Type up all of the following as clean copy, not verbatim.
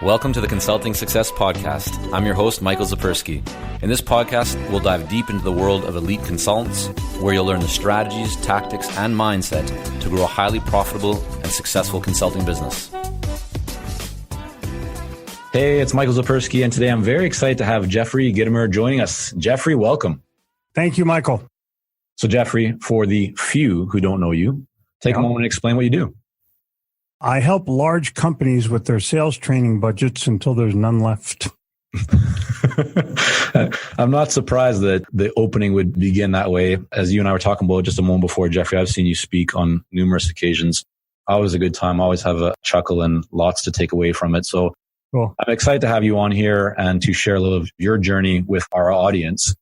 Welcome to the Consulting Success Podcast. I'm your host, Michael Zapersky. In this podcast, we'll dive deep into the world of elite consultants, where you'll learn the strategies, tactics, and mindset to grow a highly profitable and successful consulting business. Hey, it's Michael Zapersky, and today I'm very excited to have Jeffrey Gitomer joining us. Jeffrey, welcome. Thank you, Michael. So Jeffrey, for the few who don't know you, take a moment and explain what you do. I help large companies with their sales training budgets until there's none left. I'm not surprised that the opening would begin that way. As you and I were talking about just a moment before, Jeffrey, I've seen you speak on numerous occasions. Always a good time, always have a chuckle and lots to take away from it. So cool. I'm excited to have you on here and to share a little of your journey with our audience.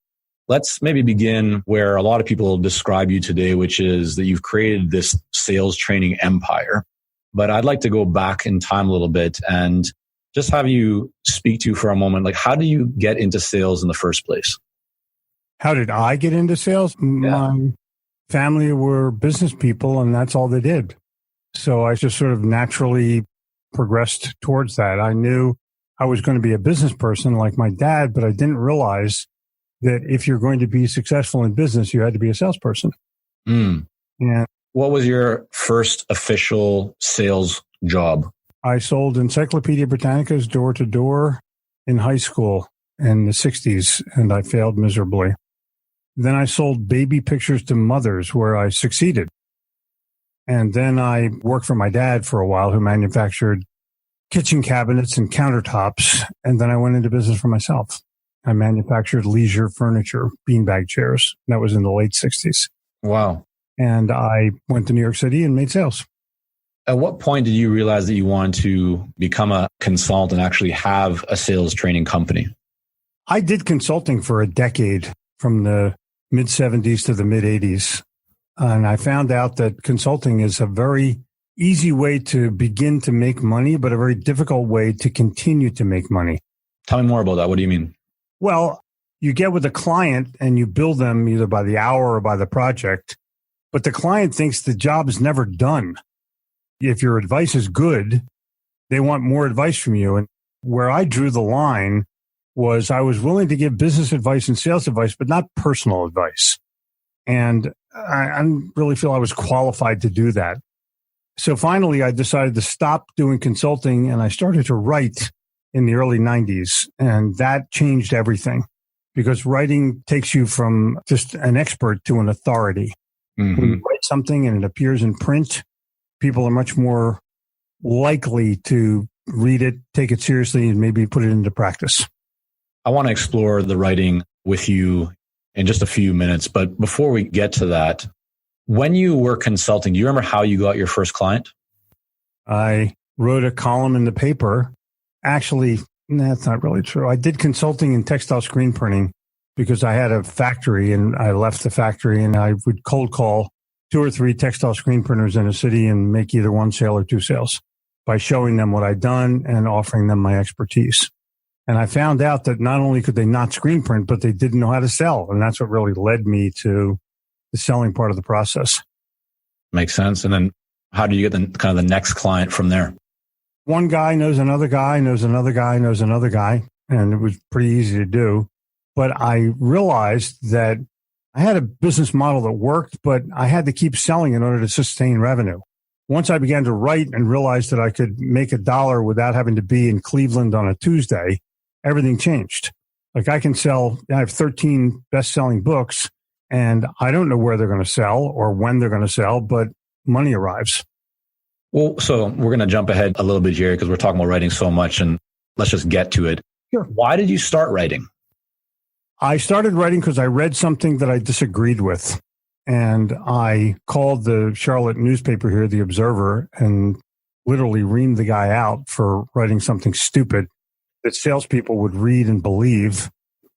Let's maybe begin where a lot of people describe you today, which is that you've created this sales training empire. But I'd like to go back in time a little bit and just have you speak to for a moment. Like, how do you get into sales in the first place? How did I get into sales? Yeah. My family were business people, and that's all they did. So I just sort of naturally progressed towards that. I knew I was going to be a business person like my dad, but I didn't realize that if you're going to be successful in business, you had to be a salesperson. And what was your first official sales job? I sold Encyclopedia Britannicas door to door in high school in the 60s, and I failed miserably. Then I sold baby pictures to mothers, where I succeeded. And then I worked for my dad for a while, who manufactured kitchen cabinets and countertops. And then I went into business for myself. I manufactured leisure furniture, beanbag chairs. That was in the late 60s. Wow. And I went to New York City and made sales. At what point did you realize that you wanted to become a consultant and actually have a sales training company? I did consulting for a decade, from the mid-70s to the mid-80s. And I found out that consulting is a very easy way to begin to make money, but a very difficult way to continue to make money. Tell me more about that. What do you mean? Well, you get with a client and you bill them either by the hour or by the project. But the client thinks the job is never done. If your advice is good, they want more advice from you. And where I drew the line was I was willing to give business advice and sales advice, but not personal advice. And I really feel I was qualified to do that. So finally, I decided to stop doing consulting, and I started to write in the early 90s. And that changed everything, because writing takes you from just an expert to an authority. When you write something and it appears in print, people are much more likely to read it, take it seriously, and maybe put it into practice. I want to explore the writing with you in just a few minutes. But before we get to that, when you were consulting, do you remember how you got your first client? I wrote a column in the paper. Actually, that's not really true. I did consulting in textile screen printing, because I had a factory and I left the factory, and I would cold call 2 or 3 textile screen printers in a city and make either 1 sale or 2 sales by showing them what I'd done and offering them my expertise. And I found out that not only could they not screen print, but they didn't know how to sell. And that's what really led me to the selling part of the process. Makes sense. And then how do you get the next client from there? One guy knows another guy, knows another guy, knows another guy. And it was pretty easy to do. But I realized that I had a business model that worked, but I had to keep selling in order to sustain revenue. Once I began to write and realized that I could make $1 without having to be in Cleveland on a Tuesday, everything changed. Like, I have 13 best-selling books, and I don't know where they're going to sell or when they're going to sell, but money arrives. Well, so we're going to jump ahead a little bit here because we're talking about writing so much, and let's just get to it. Sure. Why did you start writing? I started writing because I read something that I disagreed with. And I called the Charlotte newspaper here, The Observer, and literally reamed the guy out for writing something stupid that salespeople would read and believe.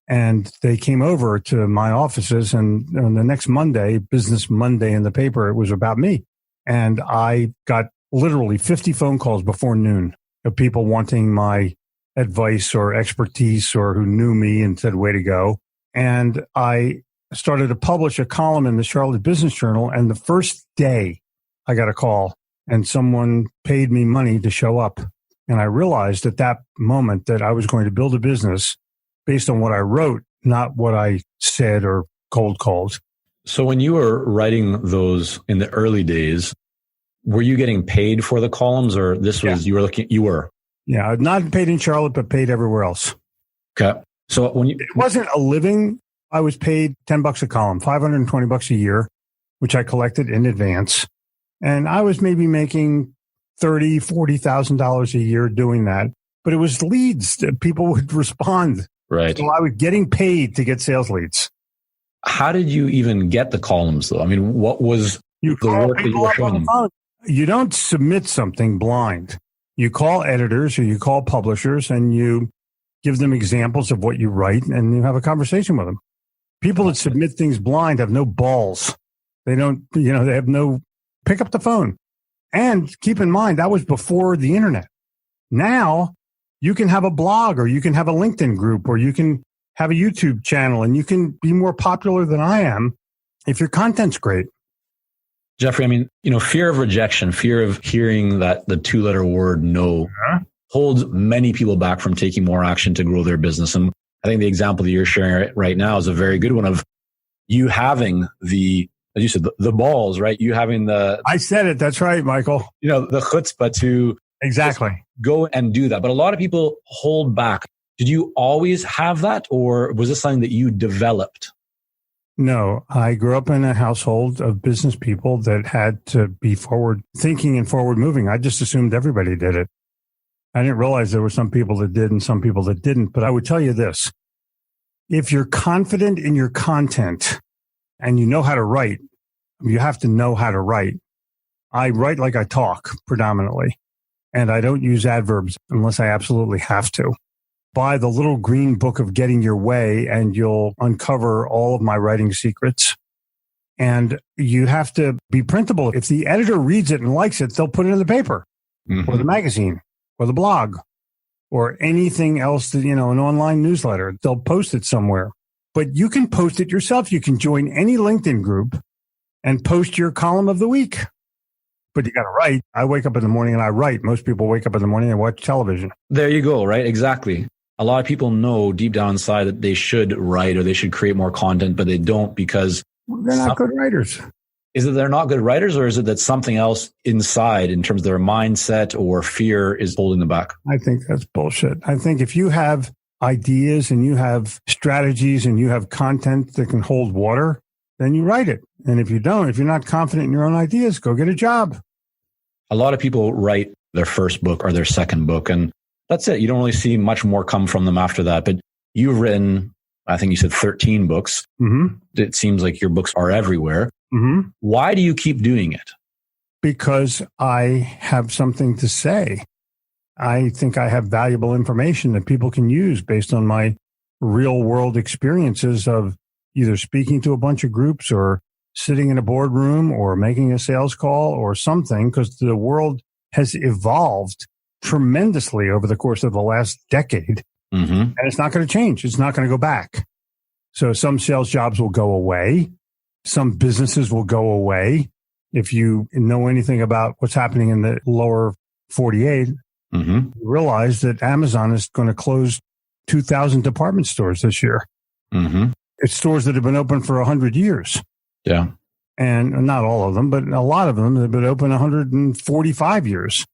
And they came over to my offices, and on the next Monday, Business Monday in the paper, it was about me. And I got literally 50 phone calls before noon of people wanting my advice or expertise, or who knew me and said, way to go. And I started to publish a column in the Charlotte Business Journal. And the first day I got a call, and someone paid me money to show up. And I realized at that moment that I was going to build a business based on what I wrote, not what I said or cold called. So when you were writing those in the early days, were you getting paid for the columns, or this was, you were? Yeah, I'd not paid in Charlotte, but paid everywhere else. Okay. So it wasn't a living, I was paid $10 a column, $520 a year, which I collected in advance. And I was maybe making $30,000, $40,000 a year doing that. But it was leads that people would respond. Right. So I was getting paid to get sales leads. How did you even get the columns, though? I mean, what was the work that you were showing them? You don't submit something blind. You call editors or you call publishers and you give them examples of what you write and you have a conversation with them. People that submit things blind have no balls. They don't, they have no, pick up the phone. And keep in mind, that was before the internet. Now you can have a blog or you can have a LinkedIn group or you can have a YouTube channel and you can be more popular than I am if your content's great. Jeffrey, I mean, fear of rejection, fear of hearing that the 2-letter word no holds many people back from taking more action to grow their business. And I think the example that you're sharing right now is a very good one of you having the, as you said, the balls, right? You having I said it. That's right, Michael. The chutzpah to exactly go and do that. But a lot of people hold back. Did you always have that, or was this something that you developed? No, I grew up in a household of business people that had to be forward thinking and forward moving. I just assumed everybody did it. I didn't realize there were some people that did and some people that didn't. But I would tell you this. If you're confident in your content and you know how to write, you have to know how to write. I write like I talk predominantly, and I don't use adverbs unless I absolutely have to. Buy the little green book of Getting Your Way and you'll uncover all of my writing secrets. And you have to be printable. If the editor reads it and likes it, they'll put it in the paper or the magazine or the blog or anything else that, an online newsletter. They'll post it somewhere. But you can post it yourself. You can join any LinkedIn group and post your column of the week. But you got to write. I wake up in the morning and I write. Most people wake up in the morning and watch television. There you go, right? Exactly. A lot of people know deep down inside that they should write or they should create more content, but they don't because they're not good writers. Is it they're not good writers, or is it that something else inside in terms of their mindset or fear is holding them back? I think that's bullshit. I think if you have ideas and you have strategies and you have content that can hold water, then you write it. And if you don't, if you're not confident in your own ideas, go get a job. A lot of people write their first book or their second book, and that's it. You don't really see much more come from them after that. But you've written, I think you said 13 books. Mm-hmm. It seems like your books are everywhere. Mm-hmm. Why do you keep doing it? Because I have something to say. I think I have valuable information that people can use based on my real world experiences of either speaking to a bunch of groups or sitting in a boardroom or making a sales call or something, because the world has evolved tremendously over the course of the last decade. Mm-hmm. And it's not going to change. It's not going to go back. So some sales jobs will go away. Some businesses will go away. If you know anything about what's happening in the lower 48, you realize that Amazon is going to close 2,000 department stores this year. Mm-hmm. It's stores that have been open for 100 years. Yeah. And not all of them, but a lot of them have been open 145 years.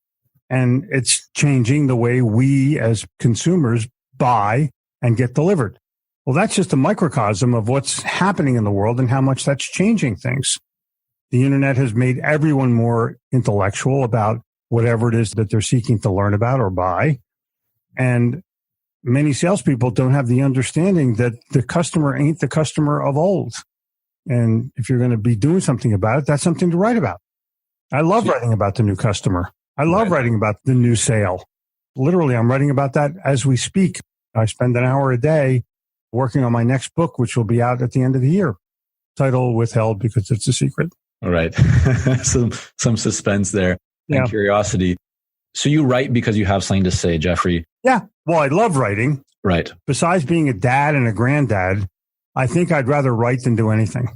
And it's changing the way we as consumers buy and get delivered. Well, that's just a microcosm of what's happening in the world and how much that's changing things. The internet has made everyone more intellectual about whatever it is that they're seeking to learn about or buy. And many salespeople don't have the understanding that the customer ain't the customer of old. And if you're going to be doing something about it, that's something to write about. I love writing about the new customer. I love writing about the new sale. Literally, I'm writing about that as we speak. I spend an hour a day working on my next book, which will be out at the end of the year. Title withheld because it's a secret. All right. some suspense there and curiosity. So you write because you have something to say, Jeffrey. Yeah. Well, I love writing. Right. Besides being a dad and a granddad, I think I'd rather write than do anything.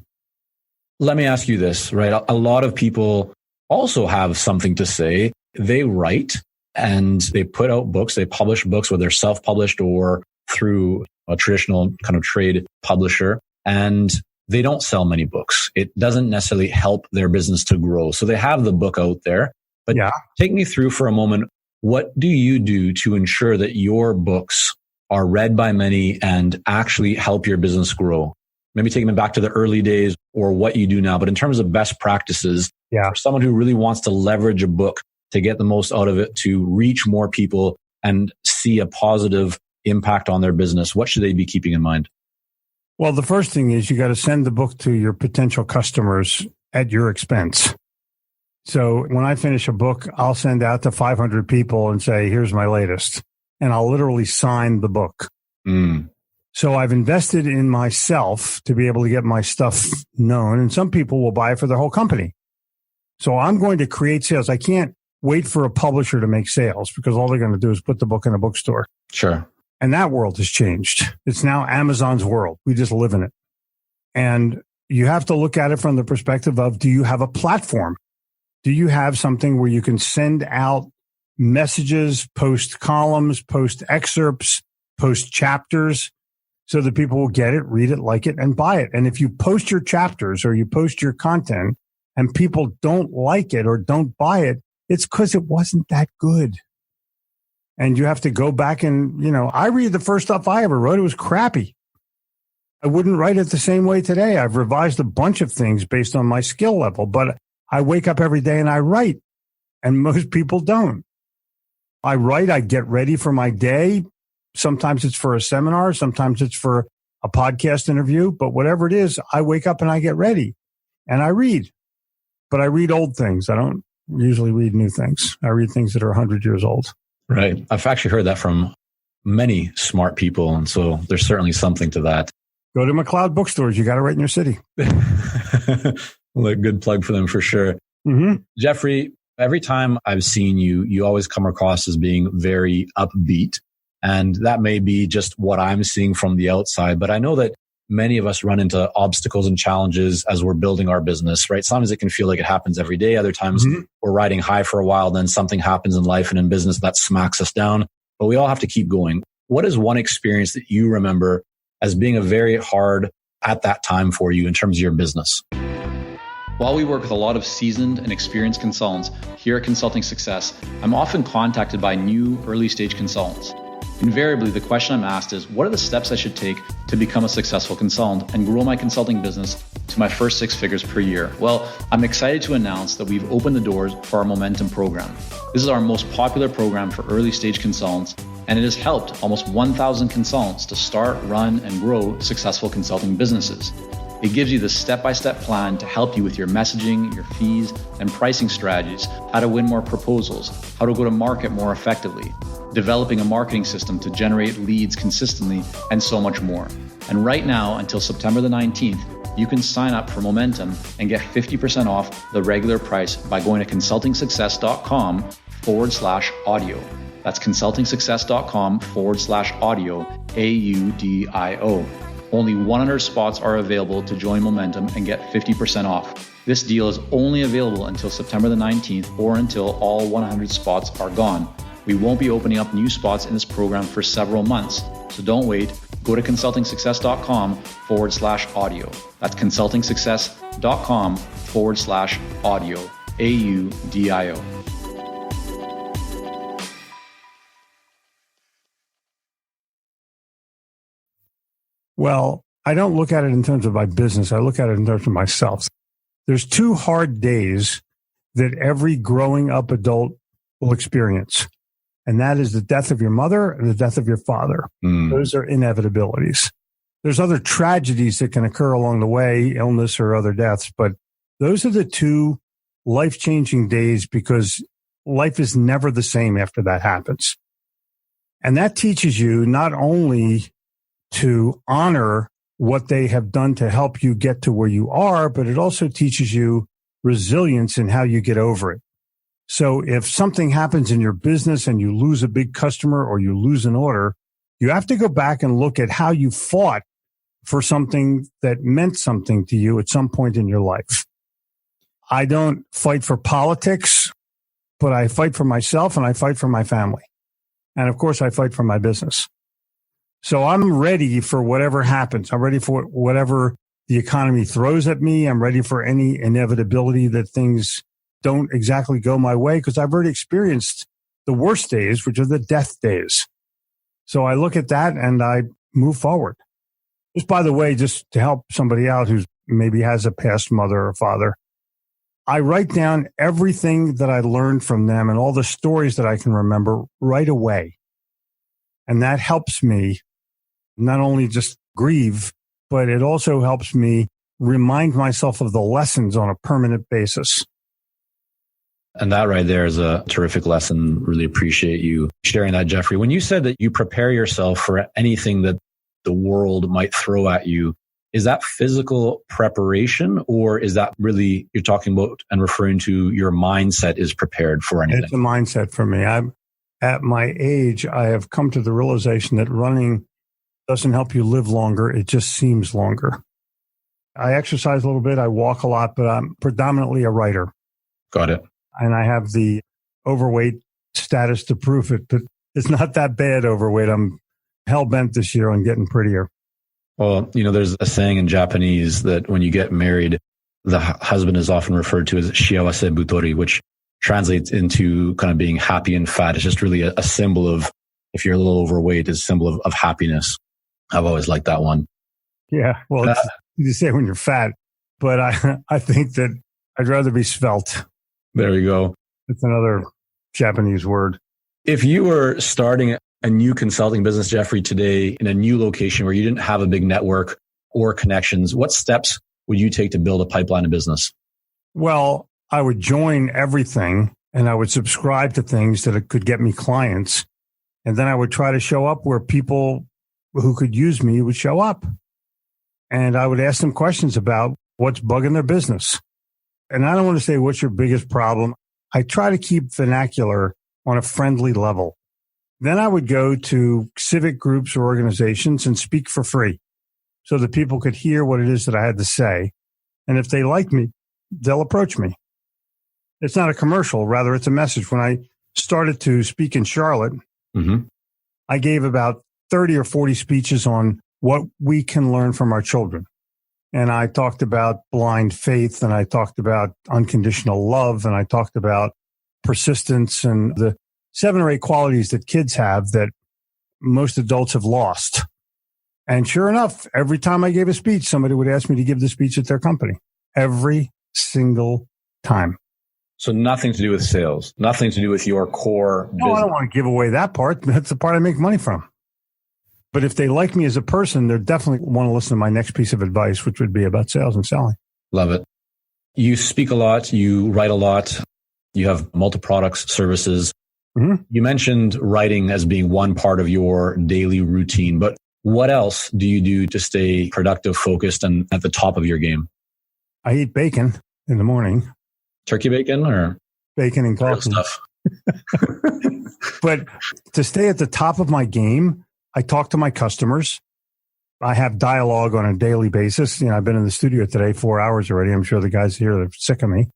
Let me ask you this, right? A lot of people also have something to say. They write, and they put out books. They publish books, whether they're self-published or through a traditional kind of trade publisher. And they don't sell many books. It doesn't necessarily help their business to grow. So they have the book out there. But take me through for a moment. What do you do to ensure that your books are read by many and actually help your business grow? Maybe taking them back to the early days or what you do now. But in terms of best practices, for someone who really wants to leverage a book to get the most out of it, to reach more people and see a positive impact on their business, what should they be keeping in mind? Well, the first thing is you got to send the book to your potential customers at your expense. So when I finish a book, I'll send out to 500 people and say, here's my latest. And I'll literally sign the book. So I've invested in myself to be able to get my stuff known. And some people will buy it for their whole company. So I'm going to create sales. I can't wait for a publisher to make sales because all they're going to do is put the book in a bookstore. Sure. And that world has changed. It's now Amazon's world. We just live in it. And you have to look at it from the perspective of, do you have a platform? Do you have something where you can send out messages, post columns, post excerpts, post chapters so that people will get it, read it, like it, and buy it? And if you post your chapters or you post your content and people don't like it or don't buy it, it's because it wasn't that good. And you have to go back and, I read the first stuff I ever wrote. It was crappy. I wouldn't write it the same way today. I've revised a bunch of things based on my skill level, but I wake up every day and I write, and most people don't. I write, I get ready for my day. Sometimes it's for a seminar. Sometimes it's for a podcast interview, but whatever it is, I wake up and I get ready and I read, but I read old things. I don't usually read new things. I read things that are 100 years old. Right. I've actually heard that from many smart people. And so there's certainly something to that. Go to McLeod bookstores. You got it right in your city. Well, a good plug for them for sure. Jeffrey, every time I've seen you, you always come across as being very upbeat. And that may be just what I'm seeing from the outside. But I know that many of us run into obstacles and challenges as we're building our business, right? Sometimes it can feel like it happens every day. Other times we're riding high for a while. Then something happens in life and in business that smacks us down. But we all have to keep going. What is one experience that you remember as being a very hard at that time for you in terms of your business? While we work with a lot of seasoned and experienced consultants here at Consulting Success, I'm often contacted by new early stage consultants. Invariably, the question I'm asked is, what are the steps I should take to become a successful consultant and grow my consulting business to my first 6 figures per year? Well, I'm excited to announce that we've opened the doors for our Momentum program. This is our most popular program for early stage consultants, and it has helped almost 1,000 consultants to start, run, and grow successful consulting businesses. It gives you the step-by-step plan to help you with your messaging, your fees, and pricing strategies, how to win more proposals, how to go to market more effectively, developing a marketing system to generate leads consistently, and so much more. And right now, until September the 19th, you can sign up for Momentum and get 50% off the regular price by going to consultingsuccess.com/audio. That's consultingsuccess.com/audio, AUDIO. Only 100 spots are available to join Momentum and get 50% off. This deal is only available until September the 19th or until all 100 spots are gone. We won't be opening up new spots in this program for several months, so don't wait. Go to consultingsuccess.com/audio. That's consultingsuccess.com/audio, AUDIO. Well, I don't look at it in terms of my business. I look at it in terms of myself. There's 2 hard days that every growing up adult will experience. And that is the death of your mother and the death of your father. Those are inevitabilities. There's other tragedies that can occur along the way, illness or other deaths, but those are the 2 life-changing days because life is never the same after that happens. And that teaches you not only to honor what they have done to help you get to where you are, but it also teaches you resilience in how you get over it. So if something happens in your business and you lose a big customer or you lose an order, you have to go back and look at how you fought for something that meant something to you at some point in your life. I don't fight for politics, but I fight for myself and I fight for my family. And of course, I fight for my business. So I'm ready for whatever happens. I'm ready for whatever the economy throws at me. I'm ready for any inevitability that things don't exactly go my way because I've already experienced the worst days, which are the death days. So I look at that and I move forward. Just by the way, just to help somebody out who maybe has a past mother or father, I write down everything that I learned from them and all the stories that I can remember right away. And that helps me not only just grieve, but it also helps me remind myself of the lessons on a permanent basis. And that right there is a terrific lesson. Really appreciate you sharing that, Jeffrey. When you said that you prepare yourself for anything that the world might throw at you, is that physical preparation or is that really you're talking about and referring to your mindset is prepared for anything? It's a mindset for me. At my age, I have come to the realization that running doesn't help you live longer. It just seems longer. I exercise a little bit. I walk a lot, but I'm predominantly a writer. Got it. And I have the overweight status to prove it, but it's not that bad overweight. I'm hell-bent this year on getting prettier. Well, there's a saying in Japanese that when you get married, the husband is often referred to as shiawase butori, which translates into kind of being happy and fat. It's just really a symbol of, if you're a little overweight, it's a symbol of happiness. I've always liked that one. Yeah, well, it's easy to say when you're fat, but I think that I'd rather be svelte. There we go. It's another Japanese word. If you were starting a new consulting business, Jeffrey, today in a new location where you didn't have a big network or connections, what steps would you take to build a pipeline of business? Well, I would join everything and I would subscribe to things that could get me clients. And then I would try to show up where people who could use me would show up. And I would ask them questions about what's bugging their business. And I don't want to say, what's your biggest problem? I try to keep vernacular on a friendly level. Then I would go to civic groups or organizations and speak for free so that people could hear what it is that I had to say. And if they like me, they'll approach me. It's not a commercial. Rather, it's a message. When I started to speak in Charlotte, I gave about 30 or 40 speeches on what we can learn from our children. And I talked about blind faith, and I talked about unconditional love, and I talked about persistence and the 7 or 8 qualities that kids have that most adults have lost. And sure enough, every time I gave a speech, somebody would ask me to give the speech at their company. Every single time. So nothing to do with sales, nothing to do with your core business. No, I don't want to give away that part. That's the part I make money from. But if they like me as a person, they definitely want to listen to my next piece of advice, which would be about sales and selling. Love it. You speak a lot. You write a lot. You have multiple products, services. You mentioned writing as being one part of your daily routine, but what else do you do to stay productive, focused, and at the top of your game? I eat bacon in the morning. Turkey bacon or? Bacon and coffee. Stuff. But to stay at the top of my game, I talk to my customers. I have dialogue on a daily basis. I've been in the studio today 4 hours already. I'm sure the guys here are sick of me.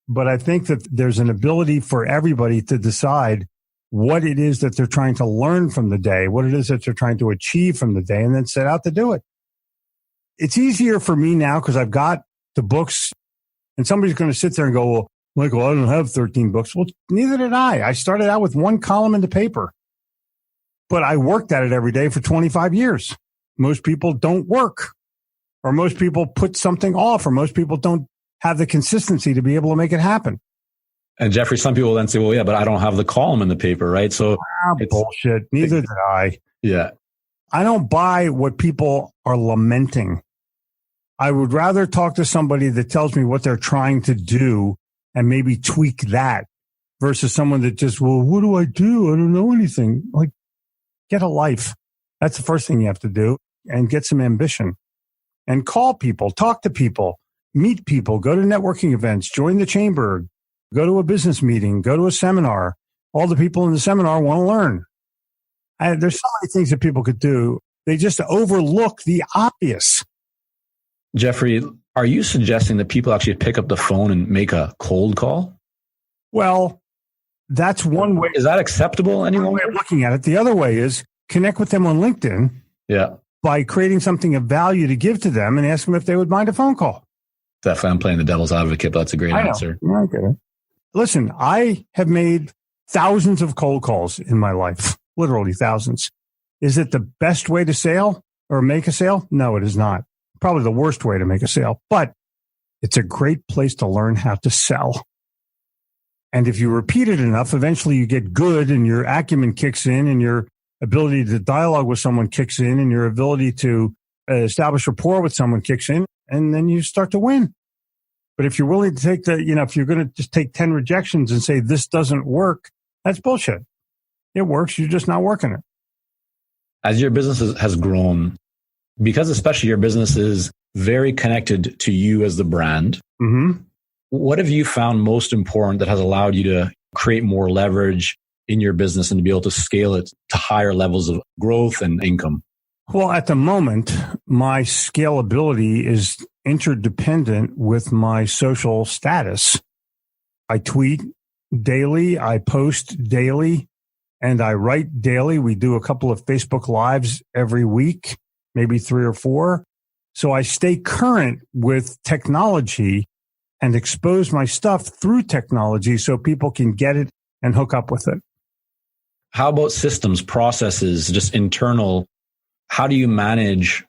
But I think that there's an ability for everybody to decide what it is that they're trying to learn from the day, what it is that they're trying to achieve from the day, and then set out to do it. It's easier for me now because I've got the books, and somebody's going to sit there and go, well, Michael, I don't have 13 books. Well, neither did I. I started out with 1 column in the paper, but I worked at it every day for 25 years. Most people don't work, or most people put something off, or most people don't have the consistency to be able to make it happen. And Jeffrey, some people then say, well, yeah, but I don't have the column in the paper, right? So bullshit. Neither did I. Yeah. I don't buy what people are lamenting. I would rather talk to somebody that tells me what they're trying to do and maybe tweak that versus someone that just, well, what do? I don't know anything. Like, get a life. That's the first thing you have to do, and get some ambition and call people, talk to people, meet people, go to networking events, join the chamber, go to a business meeting, go to a seminar. All the people in the seminar want to learn. There's so many things that people could do. They just overlook the obvious. Jeffrey, are you suggesting that people actually pick up the phone and make a cold call? Well, That's one way. Is that acceptable any One way longer? of looking at it. The other way is connect with them on LinkedIn Yeah, by creating something of value to give to them and ask them if they would mind a phone call. definitely. I'm playing the devil's advocate, but that's a great answer. I get it. Listen, I have made thousands of cold calls in my life, literally thousands. Is it the best way to sell or make a sale? No, it is not. Probably the worst way to make a sale, but it's a great place to learn how to sell. And if you repeat it enough, eventually you get good and your acumen kicks in and your ability to dialogue with someone kicks in and your ability to establish rapport with someone kicks in, and then you start to win. But if you're willing to take if you're going to just take 10 rejections and say this doesn't work, that's bullshit. It works. You're just not working it. As your business has grown, because especially your business is very connected to you as the brand, Mm-hmm. what have you found most important that has allowed you to create more leverage in your business and to be able to scale it to higher levels of growth and income? Well, at the moment, my scalability is interdependent with my social status. I tweet daily, I post daily, and I write daily. We do a couple of Facebook Lives every week, maybe 3 or 4. So I stay current with technology and expose my stuff through technology so people can get it and hook up with it. How about systems, processes, just internal? How do you manage?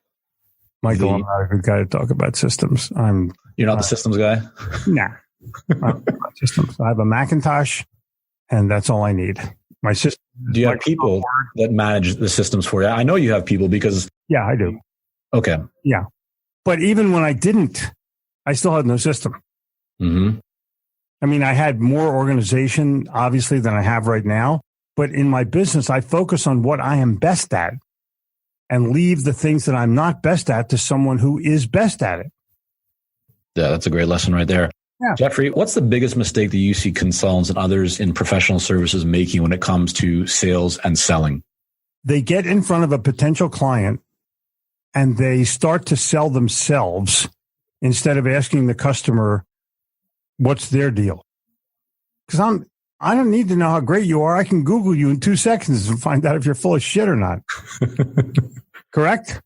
Michael, I'm not a good guy to talk about systems. You're not the systems guy? Nah. I'm not about systems. I have a Macintosh, and that's all I need. My system. Do you have people that manage the systems for you? I know you have people because... Yeah, I do. Okay. Yeah. But even when I didn't, I still had no system. Mm-hmm. I mean, I had more organization, obviously, than I have right now. But in my business, I focus on what I am best at and leave the things that I'm not best at to someone who is best at it. Yeah, that's a great lesson right there. Yeah. Jeffrey, what's the biggest mistake that you see consultants and others in professional services making when it comes to sales and selling? They get in front of a potential client and they start to sell themselves instead of asking the customer, what's their deal? Because I don't need to know how great you are. I can Google you in 2 seconds and find out if you're full of shit or not. Correct?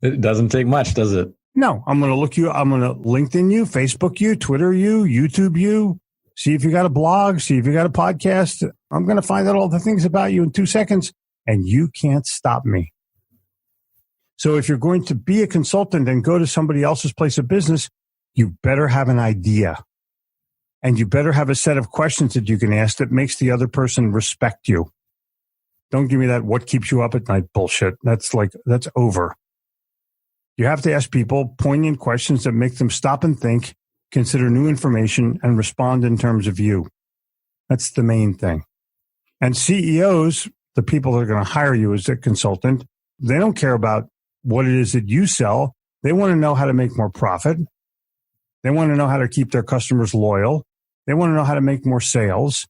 It doesn't take much, does it? No, I'm going to look you. I'm going to LinkedIn you, Facebook you, Twitter you, YouTube you, see if you got a blog, see if you got a podcast. I'm going to find out all the things about you in 2 seconds, and you can't stop me. So if you're going to be a consultant and go to somebody else's place of business, you better have an idea. And you better have a set of questions that you can ask that makes the other person respect you. Don't give me that what keeps you up at night bullshit. That's over. You have to ask people poignant questions that make them stop and think, consider new information, and respond in terms of you. That's the main thing. And CEOs, the people that are going to hire you as a consultant, they don't care about what it is that you sell. They want to know how to make more profit. They want to know how to keep their customers loyal. They want to know how to make more sales.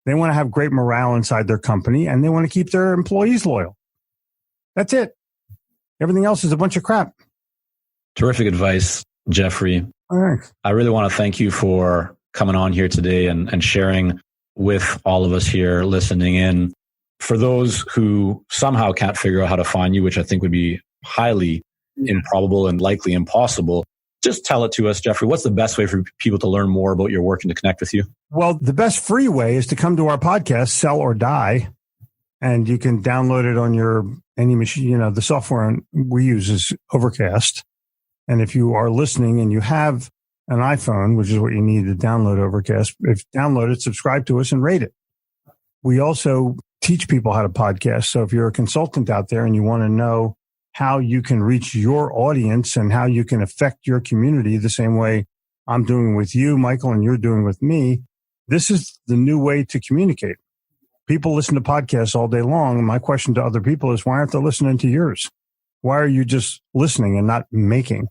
They want to have great morale inside their company, and they want to keep their employees loyal. That's it. Everything else is a bunch of crap. Terrific advice, Jeffrey. All right. I really want to thank you for coming on here today and sharing with all of us here listening in. For those who somehow can't figure out how to find you, which I think would be highly improbable and likely impossible, just tell it to us, Jeffrey. What's the best way for people to learn more about your work and to connect with you? Well, the best free way is to come to our podcast, Sell or Die, and you can download it on any machine. The software we use is Overcast. And if you are listening and you have an iPhone, which is what you need to download Overcast, download it, subscribe to us, and rate it. We also teach people how to podcast. So if you're a consultant out there and you want to know how you can reach your audience and how you can affect your community the same way I'm doing with you, Michael, and you're doing with me, this is the new way to communicate. People listen to podcasts all day long. And my question to other people is, why aren't they listening to yours? Why are you just listening and not making?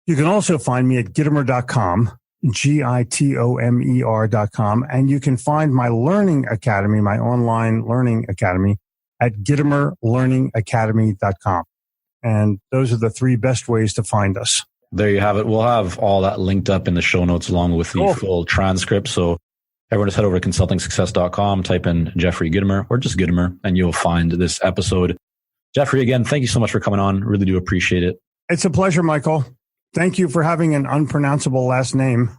You can also find me at Gitomer.com, Gitomer.com, and you can find my learning academy, my online learning academy, at GitomerLearningAcademy.com. And those are the 3 best ways to find us. There you have it. We'll have all that linked up in the show notes along with the full transcript. So Everyone just head over to consultingsuccess.com, type in Jeffrey Gitomer or just Gitomer, and you'll find this episode. Jeffrey, again, thank you so much for coming on. Really do appreciate it. It's a pleasure, Michael. Thank you for having an unpronounceable last name.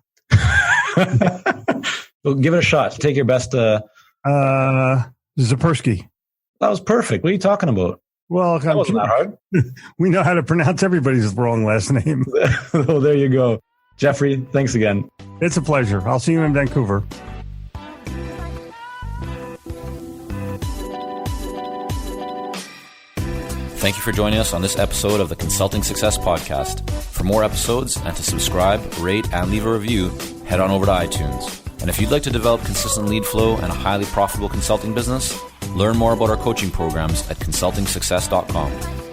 Well, give it a shot. Take your best. Zapersky. That was perfect. What are you talking about? Well, that wasn't that hard. We know how to pronounce everybody's wrong last name. Well, there you go. Jeffrey, thanks again. It's a pleasure. I'll see you in Vancouver. Thank you for joining us on this episode of the Consulting Success Podcast. For more episodes and to subscribe, rate, and leave a review, head on over to iTunes. And if you'd like to develop consistent lead flow and a highly profitable consulting business, learn more about our coaching programs at consultingsuccess.com.